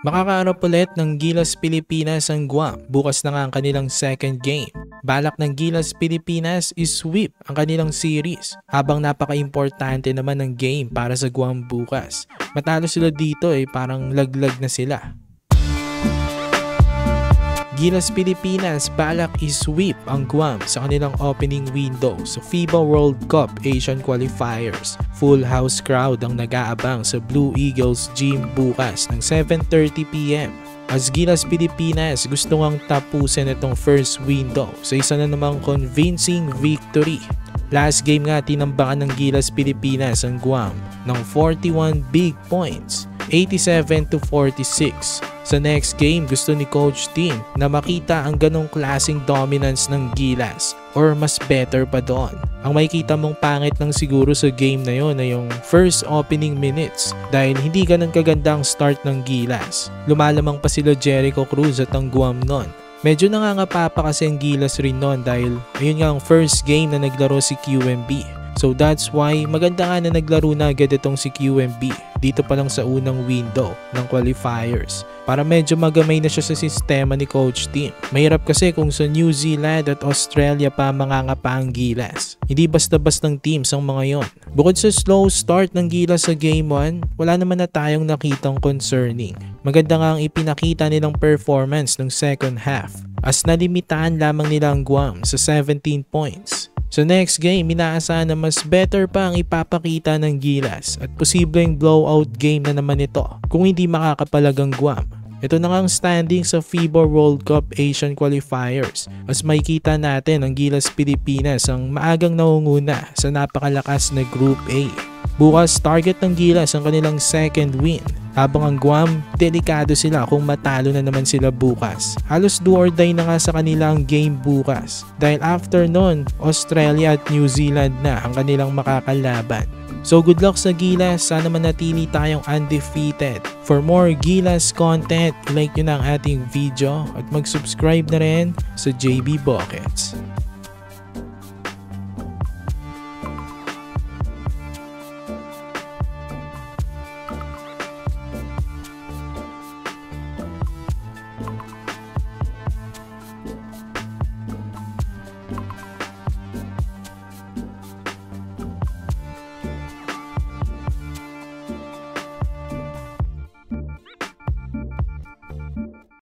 Makakaharap ulit ng Gilas Pilipinas ang Guam. Bukas na nga ang kanilang second game. Balak ng Gilas Pilipinas is sweep ang kanilang series habang napaka-importante naman ng game para sa Guam bukas. Matalo sila dito parang laglag na sila. Gilas Pilipinas balak i-sweep ang Guam sa kanilang opening window sa FIBA World Cup Asian Qualifiers. Full house crowd ang nag-aabang sa Blue Eagles Gym bukas ng 7:30 PM. As Gilas Pilipinas gusto ngang tapusin itong first window sa isa na namang convincing victory. Last game nga tinambakan ng Gilas Pilipinas ang Guam ng 41 big points, 87-46. Sa next game, gusto ni Coach Tim na makita ang ganong klaseng dominance ng Gilas or mas better pa doon. Ang makikita mong pangit lang siguro sa game na yon ay yung first opening minutes dahil hindi ganun kagandang start ng Gilas. Lumalamang pa sila Jericho Cruz at ang Guam nun. Medyo nangangapa pa kasi ang Gilas rin nun dahil ayun nga ang first game na naglaro si QMB. So that's why maganda nga na naglaro na agad itong si QMB dito pa lang sa unang window ng qualifiers para medyo magamay na siya sa sistema ni Coach Tim. Mahirap kasi kung sa New Zealand at Australia pa mangangapa ang Gilas. Hindi basta-bastang teams ang mga yon. Bukod sa slow start ng Gilas sa Game 1, wala naman na tayong nakitang concerning. Maganda nga ang ipinakita nilang performance ng second half as nalimitahan lamang nila ang Guam sa 17 points. Sa next game, inaasahan na mas better pa ang ipapakita ng Gilas at posibleng blowout game na naman ito kung hindi makakapalag ang Guam. Ito na nga ang standing sa FIBA World Cup Asian Qualifiers as makikita natin ang Gilas Pilipinas ang maagang naunguna sa napakalakas na Group A. Bukas target ng Gilas ang kanilang second win habang ang Guam delikado sila kung matalo na naman sila bukas. Halos do or die na nga sa kanilang game bukas dahil after nun Australia at New Zealand na ang kanilang makakalaban. So good luck sa Gilas, sana manatili tayong undefeated. For more Gilas content, like nyo na ang ating video at mag-subscribe na rin sa JB Buckets.